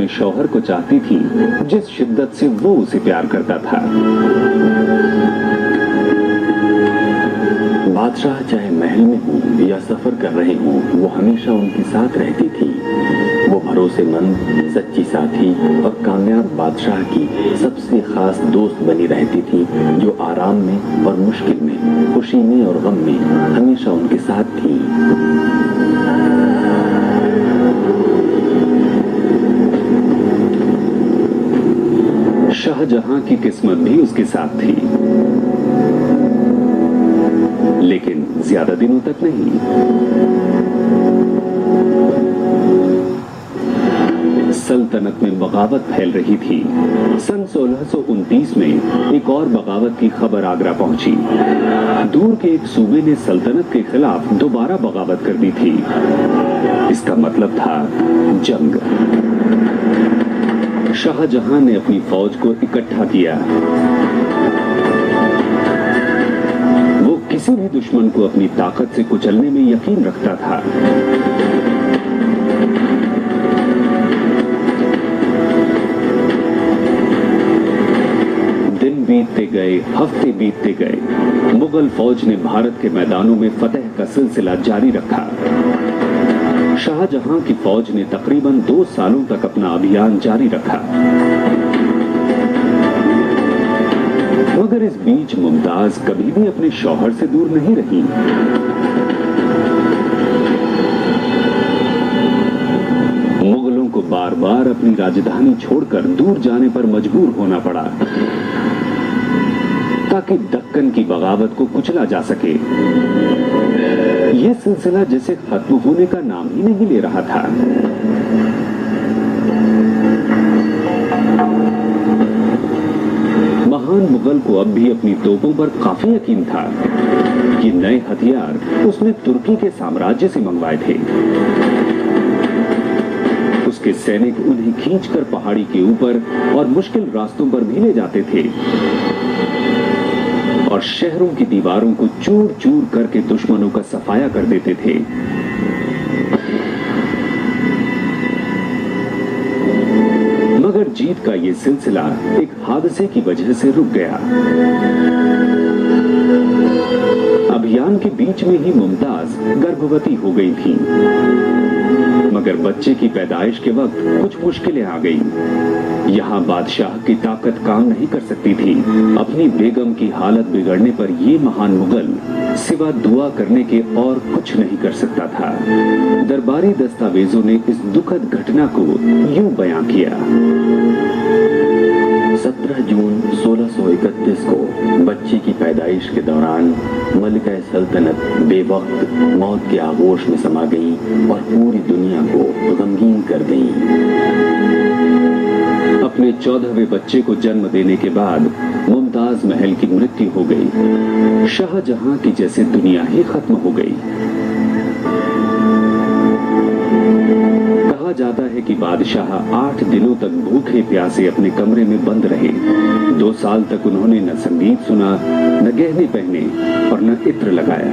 अपने शौहर को चाहती थी जिस शिद्दत से वो उसे प्यार करता था। बादशाह चाहे महल में हो या सफर कर रहे हो, वो हमेशा उनके साथ रहती थी। वो भरोसेमंद, सच्ची साथी और कामयाब बादशाह की सबसे खास दोस्त बनी रहती थी, जो आराम में और मुश्किल में, खुशी में और गम में हमेशा उनके साथ थी। शाहजहां की किस्मत भी उसके साथ थी, लेकिन ज्यादा दिनों तक नहीं। सल्तनत में बगावत फैल रही थी। सन 1629 में एक और बगावत की खबर आगरा पहुंची। दूर के एक सूबे ने सल्तनत के खिलाफ दोबारा बगावत कर दी थी। इसका मतलब था जंग। शाहजहां ने अपनी फौज को इकट्ठा किया। वो किसी भी दुश्मन को अपनी ताकत से कुचलने में यकीन रखता था। दिन बीतते गए, हफ्ते बीतते गए। मुगल फौज ने भारत के मैदानों में फतह का सिलसिला जारी रखा। शाहजहां की फौज ने तकरीबन 2 सालों तक अपना अभियान जारी रखा। मगर इस बीच मुमताज कभी भी अपने शौहर से दूर नहीं रही। मुगलों को बार बार अपनी राजधानी छोड़कर दूर जाने पर मजबूर होना पड़ा, ताकि दक्कन की बगावत को कुचला जा सके। यह सिलसिला जैसे खत्म होने का नाम ही नहीं ले रहा था। महान मुगल को अब भी अपनी तोपों पर काफी यकीन था कि नए हथियार उसने तुर्की के साम्राज्य से मंगवाए थे। उसके सैनिक उन्हें खींचकर पहाड़ी के ऊपर और मुश्किल रास्तों पर भी ले जाते थे और शहरों की दीवारों को चूर चूर करके दुश्मनों का सफाया कर देते थे। मगर जीत का ये सिलसिला एक हादसे की वजह से रुक गया। अभियान के बीच में ही मुमताज गर्भवती हो गई थी, मगर बच्चे की पैदाइश के वक्त कुछ मुश्किलें आ गईं। यहाँ बादशाह की ताकत काम नहीं कर सकती थी। अपनी बेगम की हालत बिगड़ने पर ये महान मुगल सिवा दुआ करने के और कुछ नहीं कर सकता था। दरबारी दस्तावेजों ने इस दुखद घटना को यूं बयां किया। 17 जून 1631 को बच्चे की पैदाइश के दौरान मलिका सल्तनत बेवक्त मौत के आगोश में समा गई और पूरी दुनिया को गमगीन कर गई। अपने 14वें बच्चे को जन्म देने के बाद मुमताज महल की मृत्यु हो गई। शाहजहां की जैसे दुनिया ही खत्म हो गई। कहा जाता है कि बादशाह 8 दिनों तक भूखे प्यासे अपने कमरे में बंद रहे। 2 साल तक उन्होंने न संगीत सुना, न गहने पहने और न इत्र लगाया।